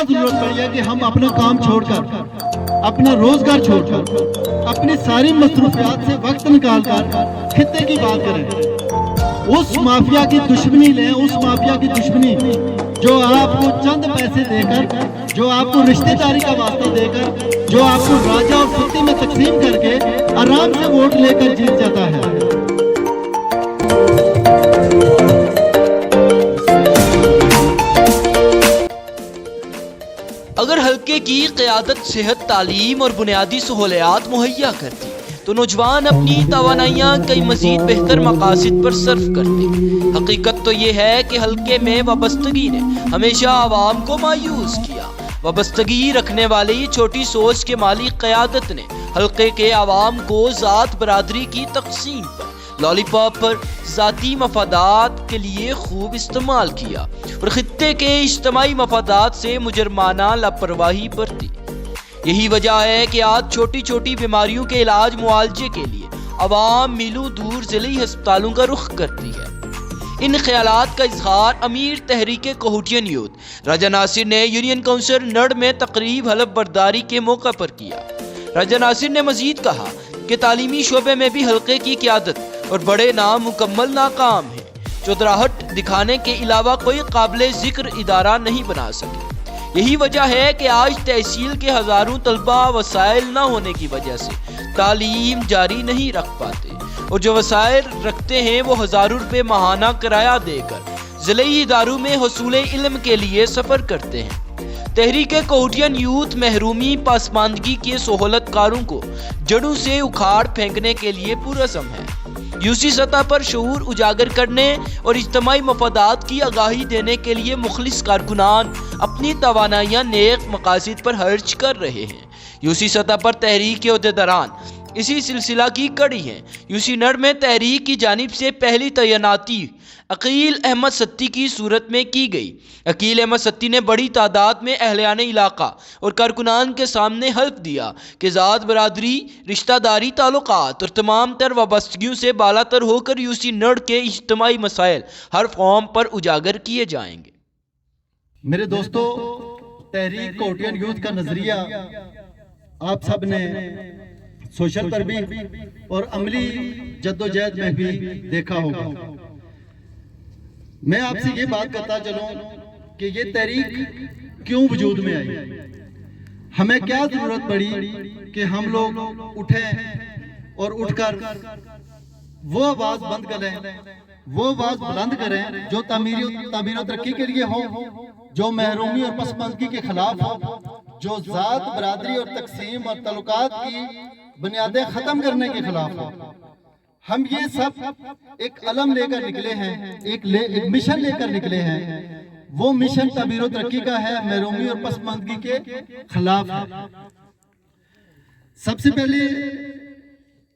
क्या जरूरत पड़ी है कि हम अपना काम छोड़कर, अपना रोजगार छोड़कर, अपनी सारी मसरूफियात से वक्त निकालकर खित्ते की बात करें। उस माफिया की दुश्मनी लें, उस माफिया की दुश्मनी जो आपको चंद पैसे देकर, जो आपको रिश्तेदारी का वास्ता देकर, जो आपको राजा और कुत्ते में तकसीम करके आराम से वोट लेकर जीत जाता है। अगर हल्के की क़यादत सेहत, तालीम और बुनियादी सहूलियात मुहैया करती तो नौजवान अपनी तवानाइयाँ कई मज़ीद बेहतर मकासद पर सर्फ करते। हकीकत तो ये है कि हल्के में वाबस्तगी ने हमेशा आवाम को मायूस किया। वाबस्तगी रखने वाली छोटी सोच के माली क़यादत ने हल्के के आवाम को ज़ात बरादरी की तकसीम पर, लॉलीपॉप पर ज़ाती मफादात के लिए खूब इस्तेमाल किया और खित्ते के इज्तिमाई मफादात से मुजरमाना लापरवाही बरती। यही वजह है कि आज छोटी छोटी बीमारियों के इलाज मुआवजे के लिए अवाम मीलों दूर ज़िली अस्पतालों का रुख करती है। इन ख्यालात का इजहार अमीर तहरीक कोहूटियन यूथ राजा नासिर ने यूनियन काउंसिल नड़ में तकरीब हलफ बर्दारी के मौका पर किया। राजा नासिर ने मजीद कहा कि तालीमी शोबे में भी हल्के की क़यादत और बड़े नाम मुकम्मल नाकाम है। चौधराहट दिखाने के अलावा कोई काबिल जिक्र इदारा नहीं बना सके। यही वजह है कि आज तहसील के हजारों तलबा वसाइल न होने की वजह से तालीम जारी नहीं रख पाते और जो वसाइल रखते हैं वो हजारों रुपये माहाना किराया देकर ज़िली इदारों में हसूल इल्म के लिए सफ़र करते हैं। तहरीक कोहूटियन यूथ महरूमी पासमानदगी के सहूलतकारों को जड़ों से उखाड़ फेंकने के लिए पुरज़म है। यूसी सतह पर शऊर उजागर करने और इज्तिमाई मफादात की आगाही देने के लिए मुखलिस कारकुनान अपनी तवानाइयाँ नेक मकासद पर खर्च कर रहे हैं। यूसी सतह पर तहरीक के अहदेदारान इसी सिलसिला की कड़ी हैं। यूसी नड़ में तहरीक की जानिब से पहली तैनाती अकील अहमद सत्ती की सूरत में की गई। अकील अहमद सत्ती ने बड़ी तादाद में अहलियान इलाका और कारकुनान के सामने हल्फ दिया कि ज़ात बरादरी, रिश्तेदारी, ताल्लुकात और तमाम तर वाबस्तगियों से बालातर होकर यूसी नड़ के इज्तिमाई मसाइल हर फॉर्म पर उजागर किए जाएंगे। मेरे दोस्तों, तहरीक कोहूटियन यूथ का नजरिया आप सब ने सोशल पर भी और अमली जद्दोजहद में भी देखा होगा। मैं आपसे ये बात करता चलूं कि ये तहरीक क्यों वजूद में आई, हमें क्या जरूरत पड़ी कि हम लोग उठें और उठकर वो आवाज बंद करें, वो आवाज बुलंद करें जो तामीर तरक्की के लिए हो, जो महरूमी और पसमानदगी के खिलाफ हो, जो जात बरादरी और तकसीम और तल्लुकात की बुनियादें खत्म करने के खिलाफ हो। हम ये सब एक अलम लेकर निकले हैं, एक मिशन लेकर निकले हैं। वो मिशन तामीर तरक्की का है, महरूमी और पसमानदगी के खिलाफ है। सबसे पहले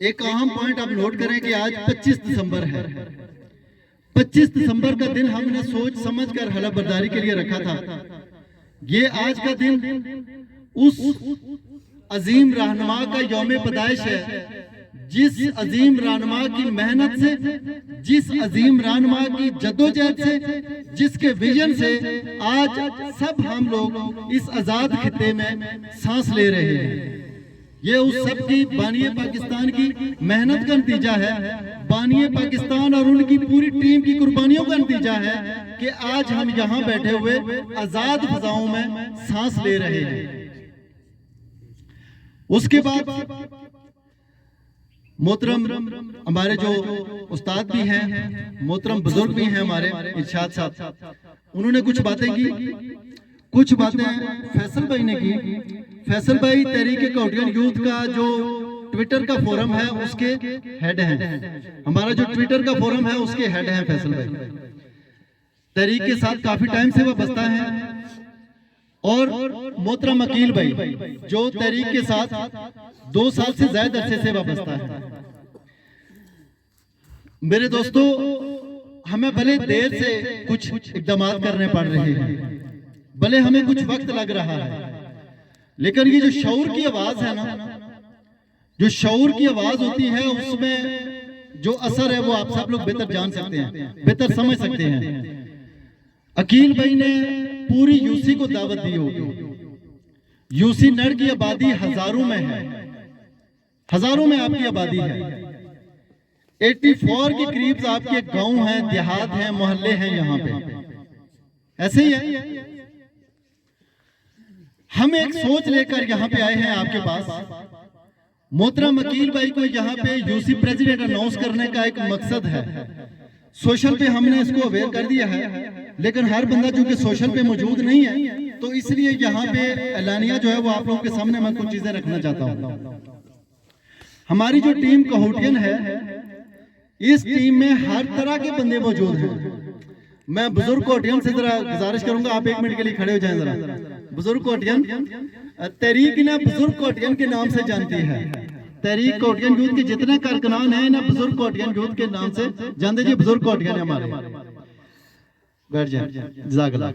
एक अहम पॉइंट आप नोट करें कि आज 25 दिसंबर है। 25 दिसंबर का दिन हमने सोच समझ कर हलफ बर्दारी के लिए रखा था। ये आज का दिन उस अजीम रहनुमा का यौम पैदाइश है, जिस अजीम रहनुमा की मेहनत से, जिस अजीम रहनुमा की जद्दोजहद से, जिसके विजन से आज सब हम लोग इस आजाद खित्ते में सांस ले रहे हैं। ये उस सब की बानिए पाकिस्तान की मेहनत का नतीजा है, बानिए पाकिस्तान और उनकी पूरी टीम की कुर्बानियों का नतीजा है कि आज हम यहाँ बैठे हुए आजाद फजाओं में सांस ले रहे हैं। उसके बाद मोहतरम हमारे जो उस्ताद भी हैं, मोहतरम बुजुर्ग भी हैं हमारे इरशाद साहब, उन्होंने कुछ बातें की, कुछ बातें फैसल भाई ने की। फैसल भाई तहरीक कोहूटियन यूथ का जो ट्विटर का फोरम है उसके हेड हैं, हमारा जो ट्विटर का फोरम है उसके हेड हैं फैसल भाई। तहरीक के साथ काफी टाइम से वाबस्ता है। और मोहतरम अकील भाई जो तहरीक के साथ 2 साल से ज्यादा अरसे से वाबस्ता है। मेरे दोस्तों, हमें भले देर से कुछ इकदाम करने पड़ रहे हैं, भले हमें कुछ वक्त लग रहा है, लेकिन ये जो शऊर की आवाज है ना, जो शऊर की आवाज होती है उसमें जो असर है वो आप सब लोग बेहतर जान सकते हैं, बेहतर समझ सकते हैं। अकील भाई ने पूरी यूसी को दावत दी होगी। यूसी नड़ की आबादी हजारों में है, हजारों में आपकी आबादी है। 84 के करीब आपके गांव हैं, देहात हैं, मोहल्ले हैं, यहाँ पे ऐसे ही है। हम एक सोच लेकर यहाँ पे आए हैं आपके पास। मोहतरम वकील भाई को यहाँ पे यूसी प्रेसिडेंट अनाउंस करने का एक मकसद है। सोशल पे हमने इसको अवेयर कर दिया है, लेकिन हर बंदा चूंकि सोशल पे मौजूद नहीं है, तो इसलिए यहाँ पे एलानिया जो है वो आप लोगों के सामने मैं कुछ चीजें रखना चाहता हूँ। हमारी जो टीम कहोटियन है, इस टीम में हर तरह के बंदे मौजूद हैं। मैं बुजुर्ग कोटियन से जरा गुजारिश करूंगा, आप 1 मिनट के लिए खड़े हो जाएं जरा। बुजुर्ग कोटियन, तहरीक ना बुजुर्ग कोटियन के नाम से जानती है। तहरीक कोटियन यूथ के जितने कारकुनान हैं ना बुजुर्ग कोटियन यूथ के नाम से जानते जी। बुजुर्ग कोटियन है हमारे। बैठ जाए, जज़ाकल्लाह।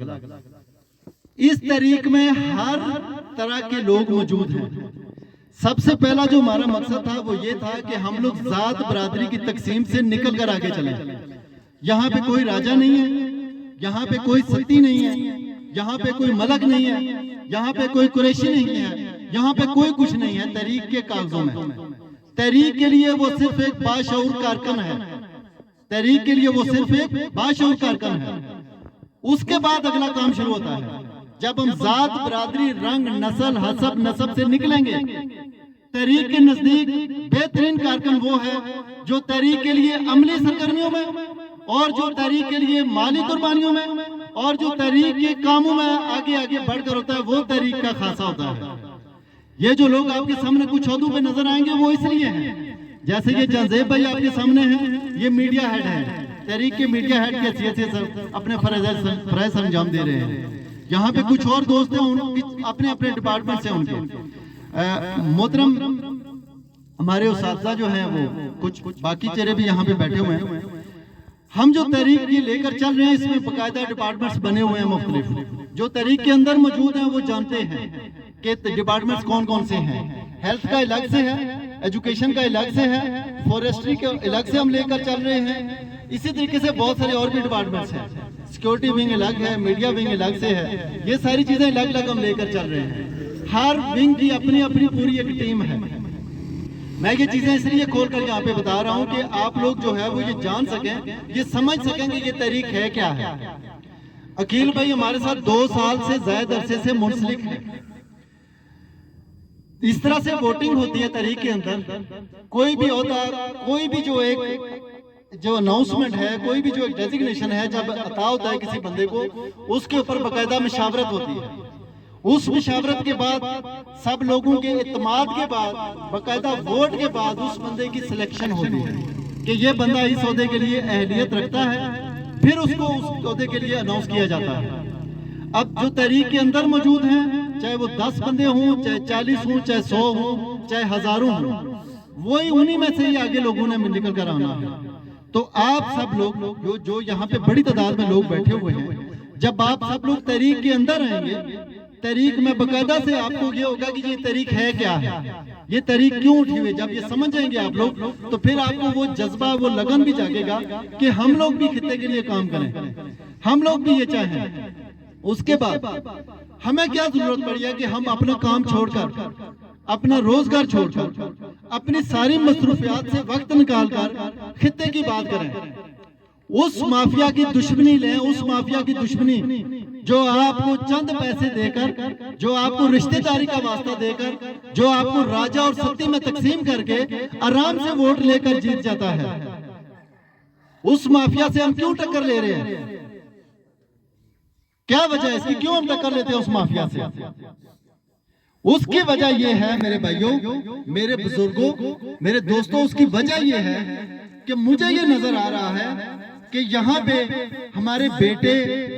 इस तहरीक में हर तरह के लोग मौजूद हैं। सबसे पहला जो हमारा मकसद था वो ये था कि हम लोग जात बरादरी की तकसीम से निकल कर आगे चलें। यहाँ पे कोई राजा नहीं है, यहाँ पे कोई सती नहीं है, यहाँ पे कोई मलक नहीं है, यहाँ पे कोई कुरैशी नहीं है, यहाँ पे कोई कुछ नहीं है। तहरीक के कागजों में तहरीक के लिए वो सिर्फ एक बाशऊर कारकुन है। तहरीक के लिए वो सिर्फ एक बाशऊर कारकुन है। उसके बाद अगला काम शुरू होता है। जब हम जात बरादरी रंग नस्ल हसब नसब से निकलेंगे, तहरीक के नजदीक बेहतरीन कारकुन वो है जो तहरीक के लिए अमली सरगर्मियों में, और जो तहरीक के लिए माली कुर्बानियों में, और जो तहरीक के कामों में आगे आगे बढ़कर होता है, वो तहरीक का खासा होता है। ये जो लोग आपके सामने कुछ औहदों पे नजर आएंगे वो इसलिए हैं, जैसे ये जंजेब भाई आपके सामने हैं, ये मीडिया हेड है। तहरीक के मीडिया हेड की हैसियत से अपने फर्ज अंजाम दे रहे हैं। यहाँ पे कुछ और दोस्त हैं, अपने अपने डिपार्टमेंट से उनके। मोहतरम हमारे उस्ताद जो हैं वो कुछ बाकी चेहरे भी यहाँ पे बैठे हुए हैं। हम जो तहरीक की लेकर चल रहे हैं, इसमें बाकायदा डिपार्टमेंट्स बने हुए हैं मुख्तलिफ। जो तहरीक के अंदर मौजूद हैं वो जानते हैं कि डिपार्टमेंट्स कौन कौन से हैं। हेल्थ का अलग से है, एजुकेशन का अलग से है, फॉरेस्ट्री के अलग से हम लेकर चल रहे हैं। इसी तरीके से बहुत सारे और भी डिपार्टमेंट्स हैं। सिक्योरिटी विंग अलग है, मीडिया विंग अलग से है। ये सारी चीजें अलग अलग हम लेकर चल रहे हैं। हर विंग की अपनी अपनी पूरी एक टीम है। मैं ये चीजें इसलिए खोल कर यहाँ पे बता रहा हूँ कि आप लोग जो है वो ये जान सकें, ये समझ सकेंगे ये तहरीक है क्या है। अकील भाई हमारे साथ 2 साल से ज्यादा अरसे से मुंसलिक है। इस तरह से वोटिंग होती है तहरीक के अंदर। कोई भी होता, कोई भी जो अनाउंसमेंट है, कोई भी जो एक डेजिग्नेशन है, जब अता होता है किसी बंदे को, उसके ऊपर बाकायदा मशावरत होती है। उस मशावरत के बाद, सब लोगों के इत्तेमाद के बाद, बाकायदा वोट के बाद उस बंदे की सिलेक्शन होती है कि ये बंदा इस ओहदे के लिए अहलियत रखता है। फिर उसको उस ओहदे के लिए अनाउंस किया जाता है। अब जो तहरीक के अंदर मौजूद हैं, चाहे वो 10 बंदे हों, चाहे 40 हों, चाहे 100 हों, चाहे हजारों हों, वही उन्हीं में से ही आगे लोगों ने निकल कर आना है। तो आप सब लोग जो यहाँ पे बड़ी तादाद में लोग बैठे हुए हैं, जब आप सब लोग तहरीक के अंदर आएंगे, तहरीक में बाकायदा से आपको ये होगा कि ये तहरीक है क्या है, ये तहरीक क्यों उठी हुई। जब ये समझ जाएंगे आप लोग, तो फिर आपको वो जज्बा, वो लगन भी जागेगा कि हम लोग भी खित्ते के लिए काम करें, हम लोग भी ये चाहें। उसके बाद हमें क्या जरूरत पड़ी है कि हम अपना काम छोड़कर, अपना रोजगार छोड़कर, अपनी सारी मसरूफियात से वक्त निकालकर खित्ते की बात करें। उस माफिया की दुश्मनी लें, उस माफिया की दुश्मनी जो आपको चंद पैसे देकर, जो आपको रिश्तेदारी का वास्ता देकर, जो आपको राजा और सत्ती में तकसीम करके आराम से वोट लेकर जीत जाता है। उस माफिया से हम क्यों टक्कर ले रहे हैं? क्या वजह है इसकी, क्यों हम टक्कर लेते हैं उस माफिया से? उसकी वजह यह है मेरे भाइयों, मेरे बुजुर्गों, मेरे दोस्तों, उसकी वजह यह है कि मुझे ये नजर आ रहा है कि यहाँ पे हमारे बेटे,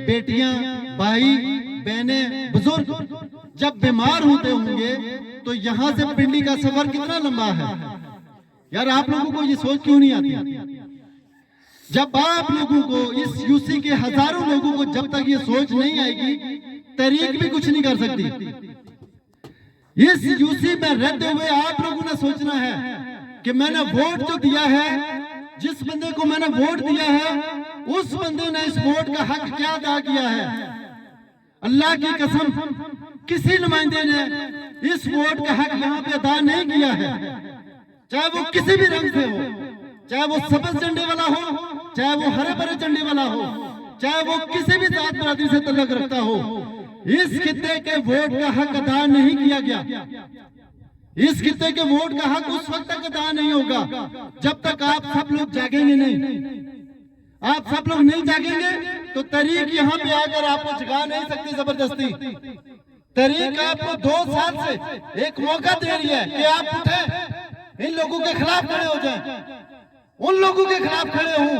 बेटियां, भाई, बहनें, बुजुर्ग जब बीमार होते होंगे तो यहाँ से पिंडी का सफर कितना लंबा है। यार आप लोगों को ये सोच क्यों नहीं आती? जब आप लोगों को, इस यूसी के हजारों लोगों को जब तक ये सोच नहीं आएगी, तहरीक भी कुछ नहीं कर सकती। इस यूसी में रहते हुए आप लोगों ने सोचना है कि मैंने वोट जो दिया है, जिस बंदे को मैंने वोट दिया है, उस बंदे ने इस वोट का हक क्या अदा किया है। अल्लाह की कसम किसी नुमाइंदे ने इस वोट का हक यहाँ पे अदा नहीं किया है, चाहे वो किसी भी रंग से हो, चाहे वो सफेद झंडे वाला हो, चाहे वो हरे भरे झंडे वाला हो, चाहे वो किसी भी जात बरादरी से तल्लुक रखता हो। इस खित्ते के वोट का हक अदा नहीं किया गया। इस खित्ते के वोट का हक उस वक्त तक अदा नहीं होगा जब तक आप सब लोग जागेंगे नहीं। आप सब लोग नहीं जागेंगे तो तहरीक यहाँ पे आकर आपको जगा नहीं सकती जबरदस्ती। तहरीक आपको 2 साल से एक मौका दे रही है कि आप उठे, इन लोगों के खिलाफ खड़े हो जाएं, उन लोगों के खिलाफ खड़े हों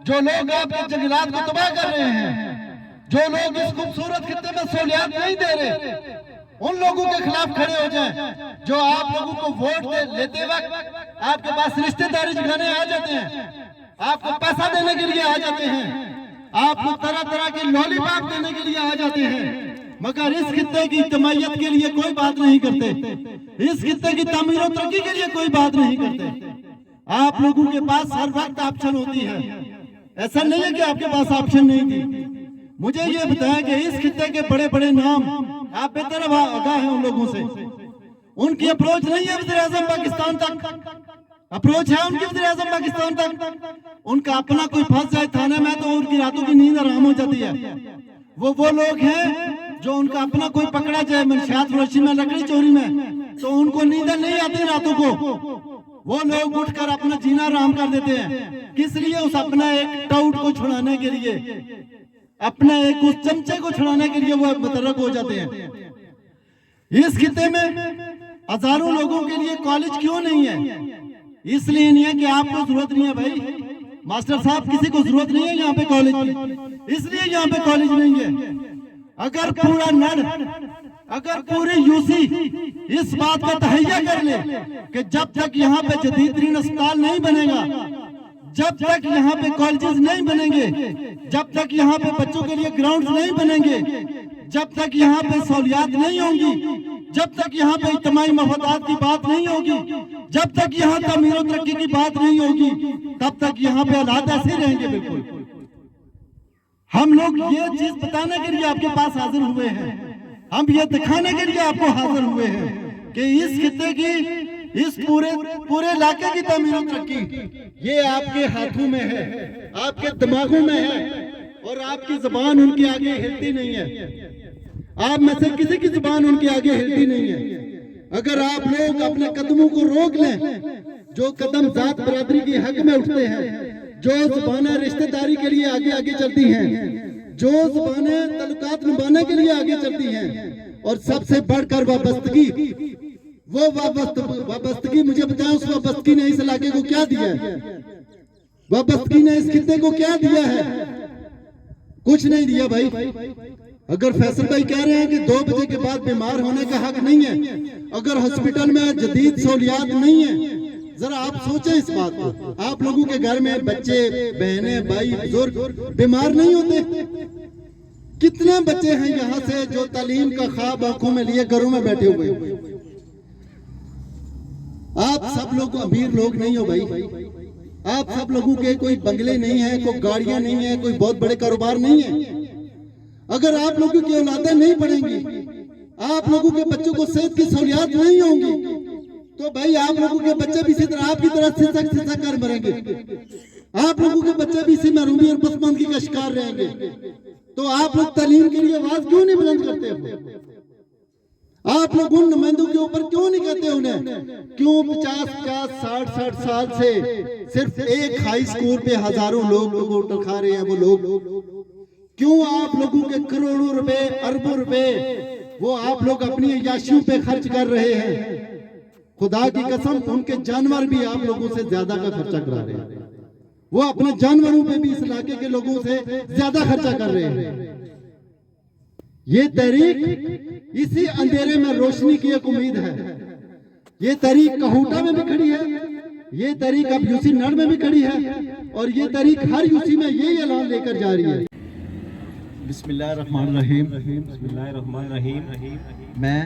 जो लोग आपके जंगलात को तबाह कर रहे हैं, जो लोग इस खूबसूरत खित्ते में सहूलियात नहीं दे रहे, उन लोगों के खिलाफ खड़े हो जाएं जो आप लोगों को वोट लेते वक्त आपके पास रिश्तेदारी जगाने आ जाते हैं, आपको पैसा देने के लिए आ जाते हैं, आपको तरह तरह के लॉलीपॉप देने के लिए आ जाते हैं, मगर इस खित्ते की इज्तिमाइयत के लिए कोई बात नहीं करते, इस खित्ते की तामीर और तरक्की के लिए कोई बात नहीं करते। आप लोगों के पास हर वक्त ऑप्शन होती है, ऐसा नहीं है कि आपके पास ऑप्शन नहीं थी। मुझे ये बताया कि इस खित्ते के बड़े बड़े नाम आप बेहतर आगाह हैं उन लोगों से, उनकी अप्रोच नहीं है वज़ीर आज़म पाकिस्तान तक, अप्रोच है उनकी वज़ीर आज़म पाकिस्तान तक। उनका अपना कोई फंस जाए थाने में तो उनकी रातों की नींद आराम हो जाती है। वो लोग हैं जो उनका अपना कोई पकड़ा जाए मंशियात फरोशी में, लकड़ी चोरी में, तो उनको नींद नहीं आती रातों को। वो लोग उठकर अपना जीना आराम कर देते हैं, किस लिए? उस अपना एक टाउट को छुड़ाने के लिए, अपने एक उस चमचे को छुड़ाने के लिए वो मुतरक हो जाते हैं। इस खित्ते में हजारों लोगों के लिए कॉलेज क्यों नहीं है? इसलिए नहीं है कि आपको जरूरत नहीं है भाई मास्टर साहब, किसी को जरूरत नहीं है यहाँ पे कॉलेज की, इसलिए यहाँ पे कॉलेज नहीं है। अगर पूरा नड़, अगर पूरी यूसी इस बात का तहैया कर ले कि जब तक यहाँ पे जदीद-तरीन अस्पताल नहीं बनेगा, जब तक यहाँ पे कॉलेजेस नहीं बनेंगे, जब तक यहाँ पे बच्चों के लिए ग्राउंड नहीं बनेंगे, जब तक यहाँ पे सहूलियात नहीं होंगी, जब तक यहाँ पे इज्तिमाई मफादात की बात नहीं होगी, जब तक यहाँ तामीर और तरक्की की बात नहीं होगी, तब तक यहाँ पे हालात ऐसे रहेंगे। बिल्कुल हम लोग ये चीज बताने के लिए आपके पास हाजिर हुए हैं, हम ये दिखाने के लिए आपको हाजिर हुए हैं कि इस खित्ते की, इस पूरे इलाके की तामीर और तरक्की ये आपके हाथों में है, आपके दिमागों में है, और आपकी जुबान उनके आगे हिलती नहीं है। आप में से किसी की जुबान उनके आगे हिलती नहीं है। अगर आप लोग अपने कदमों को रोक लें, जो कदम जात बरादरी के हक में उठते हैं, जो जुबानें रिश्तेदारी के लिए आगे आगे चलती हैं, जो जुबानें तल्लुकात निभाने के लिए आगे चलती हैं, और सबसे बढ़कर वाबस्तगी, वो वाबस्तगी मुझे बताएं, उस वाबस्तगी ने इस इलाके को क्या दिया है? वाबस्तगी ने इस खित्ते को क्या दिया है? कुछ नहीं दिया भाई। अगर फैसल भाई कह रहे हैं कि 2 बजे के बाद बीमार होने का हक नहीं है, अगर हॉस्पिटल में जदीद सहूलियात नहीं है, जरा आप सोचें इस बात को। आप लोगों के घर में बच्चे, बहनें, भाई, बुजुर्ग बीमार नहीं होते? कितने बच्चे हैं यहाँ से जो तालीम का ख्वाब आंखों में लिए घरों में बैठे हुए? आप सब लोग अमीर लोग नहीं हो भाई, आप सब लोगों के कोई बंगले नहीं है, कोई गाड़ियां नहीं है, कोई बहुत बड़े कारोबार नहीं है। अगर आप लोगों की औलादें नहीं पढ़ेंगी, आप लोगों के बच्चों को सेहत की सहूलियात नहीं होंगी, तो भाई आप लोगों के बच्चे भी इसी तरह आपकी तरह सिसक कर मरेंगे। आप लोगों के बच्चे भी इसी महरूमी और पसमानगी का शिकार रहेंगे। तो आप लोग तालीम के लिए आवाज क्यों नहीं बुलंद करते? आप लोग उन नुमाइंदों के ऊपर क्यों नहीं कहते उन्हें? क्यों 50-50, 60-60 साल से सिर्फ एक हाई स्कूल पे हजारों लोग वोट खा रहे हैं? वो लोग क्यों आप लोगों के करोड़ों रुपए, अरबों रुपए वो आप लोग अपनी अय्याशियों पे खर्च कर रहे हैं? खुदा की कसम, उनके जानवर भी आप लोगों से ज्यादा का खर्चा करा रहे हैं। वो अपने जानवरों पे भी इस इलाके के लोगों से ज्यादा खर्चा कर रहे हैं। ये तहरीक इसी अंधेरे में रोशनी की एक उम्मीद है। ये तहरीक कहूटा में भी खड़ी है, ये तहरीक अब यूसी नड़ में भी खड़ी है, और ये तहरीक हर यूसी में यही ऐलान लेकर जा रही है। बिस्मिल्लाहिर्रहमानिर्रहीम। बिस्मिल्लाहिर्रहमानिर्रहीम। मैं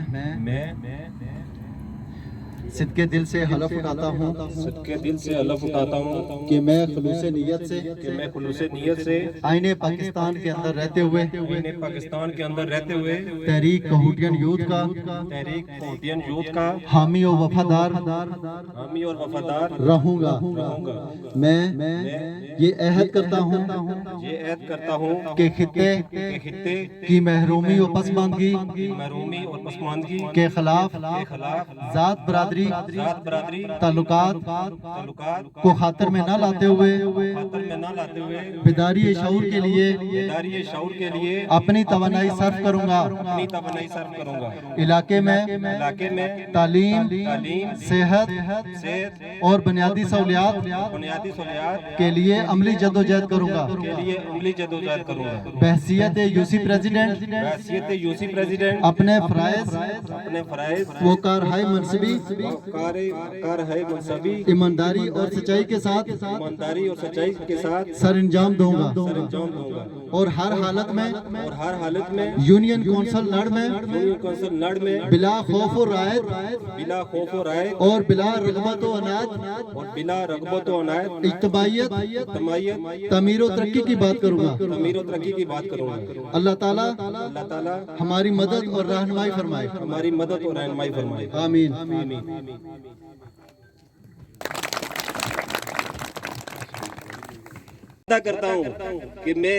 सिद्के दिल से हलफ उठाता हूँ सदके दिल से हलफ उठाता हूँ कि मैं खुलूस नीयत से कि मैं खुलूस नीयत से आईने पाकिस्तान के अंदर रहते हुए इन्हें पाकिस्तान के अंदर रहते हुए तहरीक कहूटियन यूथ का तहरीक कोटियन यूथ का हामी और वफादार हामी और वफादार रहूंगा। रहूंगा। मैं ये अहद करता हूँ ये ऐद करता हूँ कि खित्ते कि खित्ते की महरूमी और पसमानदगी महरूमी और पसमानदगी के खिलाफ के खिलाफ जात बरादरी जात बरादरी ताल्लुकात ताल्लुकात को खातर में न लाते हुए खातर में न लाते हुए बेदारी शऊर के लिए बेदारी शऊर के लिए अपनी तवानाई सर्फ करूंगा। अपनी तवानाई सर्व करूंगा। इलाके में इलाके में तालीम सेहत सेहत और बुनियादी सहूलियात बुनियादी सहूलियात के लिए अमली जदोजहद करूंगा। के लिए अमली जदोजहद करूंगा। बहसियत यूसी प्रेसिडेंट हैसियत यूसी प्रेसिडेंट अपने फराइज अपने फराइज वो कारहाई मनसबी कार है मुनसबी ईमानदारी और सच्चाई के साथ ईमानदारी और सच्चाई के साथ सर अंजाम दूंगा अंजाम दूंगा। और हर हालत में और हर हालत में यूनियन कौंसिल लड़ में यूनियन कौंसिल लड़ में बिला खौफ और रायत बिला खौफ और राय और बिला रगबत और अनाज और बिला रगबत और अनायत इज्तमाहियत तमायत तमीर और तरक्की की बात करूंगा। तमीर और तरक्की की बात करूंगा। अल्लाह ताला अल्लाह ताला हमारी मदद और रहनुमाई फरमाए। हमारी मदद और रहनुमाई फरमाए। आमीन। करता हूँ कि मैं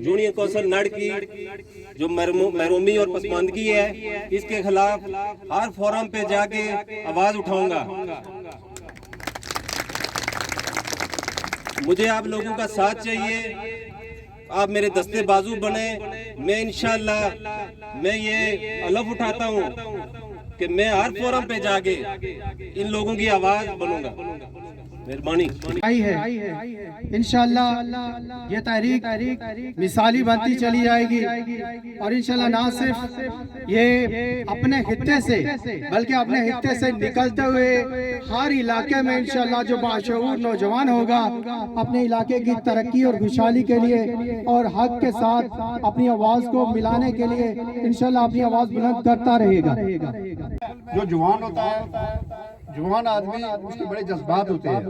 यूनियन कौंसिल नड़ की जो महरूमी और पसमानदगी है इसके खिलाफ हर फोरम पे जाके आवाज उठाऊंगा। मुझे आप लोगों का साथ चाहिए, आप मेरे दस्ते बाजू बने। मैं इंशाअल्लाह मैं ये हलफ उठाता हूँ कि मैं हर फोरम पे जाके इन लोगों की आवाज बनूंगा। मेहरबानी आई है इंशाअल्लाह ये तहरीक मिसाली बनती चली जाएगी और इंशाअल्लाह ना सिर्फ ये अपने खित्ते से बल्कि अपने खित्ते से निकलते हुए हर इलाके में इंशाअल्लाह जो बाशऊर नौजवान होगा अपने इलाके की तरक्की और खुशहाली के लिए और हक के साथ अपनी आवाज को मिलाने के लिए इंशाअल्लाह अपनी आवाज बुलंद करता रहेगा। जो जवान होता है, जवान आदमी उसके बड़े जज्बात होते हैं,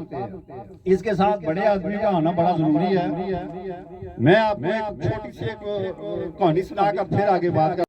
इसके साथ बड़े आदमी का होना बड़ा जरूरी है। मैं आपको एक छोटी सी एक कहानी सुनाकर फिर आगे बात कर